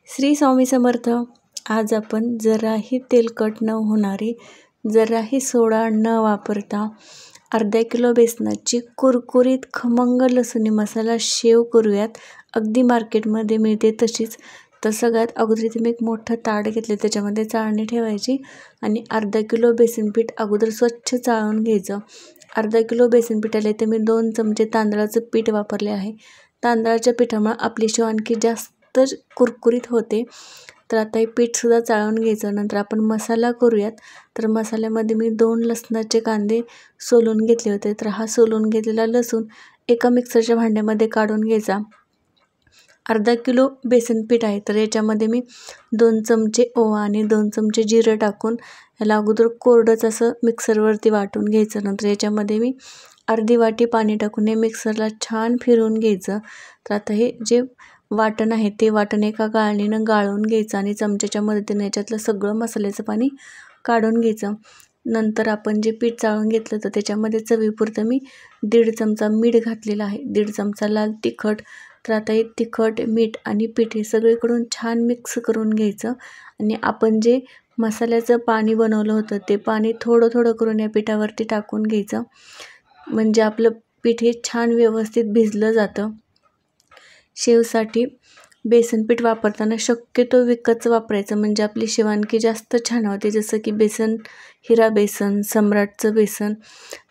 श्री स्वामी समर्थ. आज आपण जराही तेलकट न होणारी, जराही सोडा न वापरता अर्धा किलो बेसनाची कुरकुरीत खमंग लसुणी मसाला शेव करूयात. अगदी मार्केटमध्ये मिळते तशीच. तर सगळ्यात अगोदर इथे मी एक मोठं ताट घेतले, त्याच्यामध्ये चाळणी ठेवायची आणि अर्धा किलो बेसन पीठ अगोदर स्वच्छ चाळून घ्यायचं. अर्धा किलो बेसन पिठाला इथे मी 2 चमचे तांदळाचं पीठ वापरले आहे. तांदळाच्या पिठामुळे आपली शेव आणखी जास्त कुरकुरीत होते. तर आता हे पीठसुद्धा चाळून घ्यायचं. नंतर आपण मसाला करूयात. तर मसाल्यामध्ये मी 2 लसणाचे कांदे सोलून घेतले होते. तर हा सोलून घेतलेला लसूण एका मिक्सरच्या भांड्यामध्ये काढून घ्यायचा. अर्धा किलो बेसन पीठ आहे, तर याच्यामध्ये मी 2 चमचे ओवा आणि 2 चमचे जिरं टाकून याला अगोदर कोरडंच असं मिक्सरवरती वाटून घ्यायचं. नंतर याच्यामध्ये मी अर्धी वाटी पाणी टाकून हे मिक्सरला छान फिरवून घ्यायचं. तर आता हे जे वाटण आहे ते वाटण एका गाळणीनं गाळून घ्यायचं आणि चमच्याच्या मदतीने याच्यातलं सगळं मसाल्याचं पाणी काढून घ्यायचं. नंतर आपण जे पीठ चाळून घेतलं तर त्याच्यामध्ये चवीपुरतं मी 1.5 चमचा मीठ घातलेलं आहे, 1.5 चमचा लाल तिखट. तर आता हे तिखट, मीठ आणि पीठ हे सगळीकडून छान मिक्स करून घ्यायचं आणि आपण जे मसाल्याचं पाणी बनवलं होतं ते पाणी थोडं थोडं करून या पिठावरती टाकून घ्यायचं. म्हणजे आपलं पीठ हे छान व्यवस्थित भिजलं जातं. शेवसाठी बेसन पीठ वापरताना शक्यतो विकतचं वापरायचं, म्हणजे आपली शेव आणखी जास्त छान होते. जसं की बेसन, हिरा बेसन, सम्राटचं बेसन.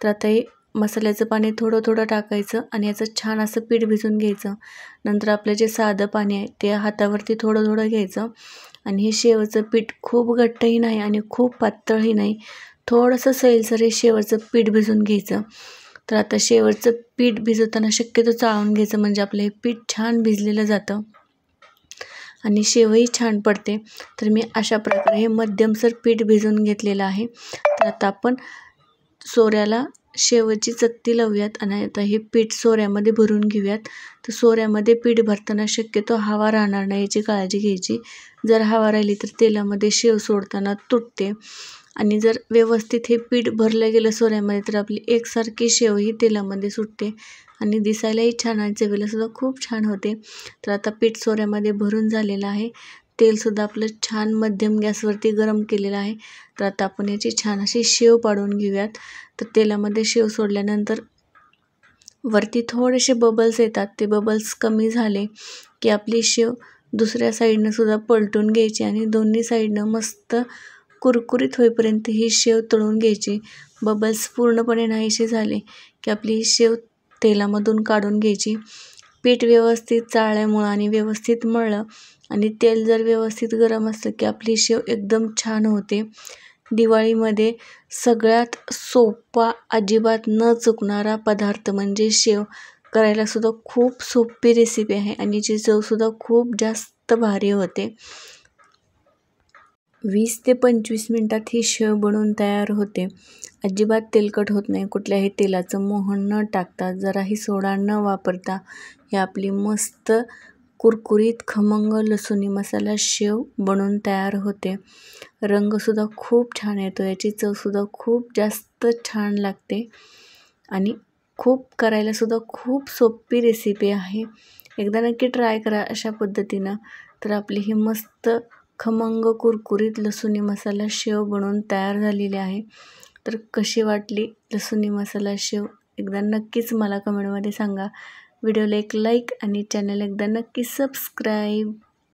तर आता हे मसाल्याचं पाणी थोडं थोडं टाकायचं आणि याचं छान असं पीठ भिजून घ्यायचं. नंतर आपलं जे साधं पाणी आहे ते हातावरती थोडं थोडं घ्यायचं आणि हे शेवचं पीठ खूप घट्टही नाही आणि खूप पातळही नाही, थोडंसं सैलसर हे शेवचं पीठ भिजून घ्यायचं. तर आता शेवटचं पीठ भिजवताना शक्यतो चाळून घ्यायचं, म्हणजे आपलं हे पीठ छान भिजलेलं जातं आणि शेवही छान पडते. तर मी अशा प्रकारे हे मध्यमसर पीठ भिजवून घेतलेलं आहे. तर आता आपण सोऱ्याला शेवची चकती लावूयात आणि आता हे पीठ सोऱ्यामध्ये भरून घेऊयात. तर सोऱ्यामध्ये पीठ भरताना शक्यतो हवा राहणार नाही याची काळजी घ्यायची. जर हवा राहिली तर तेलामध्ये शेव सोडताना तुटते आणि जर व्यवस्थित हे पीठ भरलं गेलं सोऱ्यामध्ये तर आपली एकसारखी शेव ही तेलामध्ये सुटते आणि दिसायलाही छान आणि चवीलासुद्धा खूप छान होते. तर आता पीठ सोऱ्यामध्ये भरून झालेलं आहे. तेलसुद्धा आपलं छान मध्यम गॅसवरती गरम केलेलं आहे. तर आता आपण याची छान अशी शेव पाडून घेऊयात. तर तेलामध्ये शेव सोडल्यानंतर वरती थोडेसे बबल्स येतात. ते बबल्स कमी झाले की आपली शेव दुसऱ्या साईडनं सुद्धा पलटून घ्यायची आणि दोन्ही साईडनं मस्त कुरकुरीत होईपर्यंत ही शेव तळून घ्यायची. बबल्स पूर्णपणे नाहीसे झाले की आपली ही शेव तेलामधून काढून घ्यायची. पीठ व्यवस्थित चाळल्यामुळं आणि व्यवस्थित मळलं आणि तेल जर व्यवस्थित गरम असलं की आपली शेव एकदम छान होते. दिवाळीमध्ये सगळ्यात सोपा, अजिबात न चुकणारा पदार्थ म्हणजे शेव. करायलासुद्धा खूप सोपी रेसिपी आहे आणि याची चवसुद्धा खूप जास्त भारी होते. 20 ते 25 मिनटात ही शेव बनवून तयार होते. अजिबात तेलकट होत नाही. कुठल्याही तेलाचं मोहन न टाकता, जराही सोडा न वापरता ही आपली मस्त कुरकुरीत खमंग लसुणी मसाला शेव बनवून तयार होते. रंगसुद्धा खूप छान येतो. याची चवसुद्धा खूप जास्त छान लागते आणि खूप करायलासुद्धा खूप सोपी रेसिपी आहे. एकदा नक्की ट्राय करा अशा पद्धतीनं. तर आपली ही मस्त खमंग कुरकुरीत लसुणी मसाला शेव बनवून तयार झालेली आहे. तर कशी वाटली लसुणी मसाला शेव एकदा नक्कीच मला कमेंटमध्ये सांगा. व्हिडिओला एक लाईक आणि चॅनल एकदा नक्की सबस्क्राईब.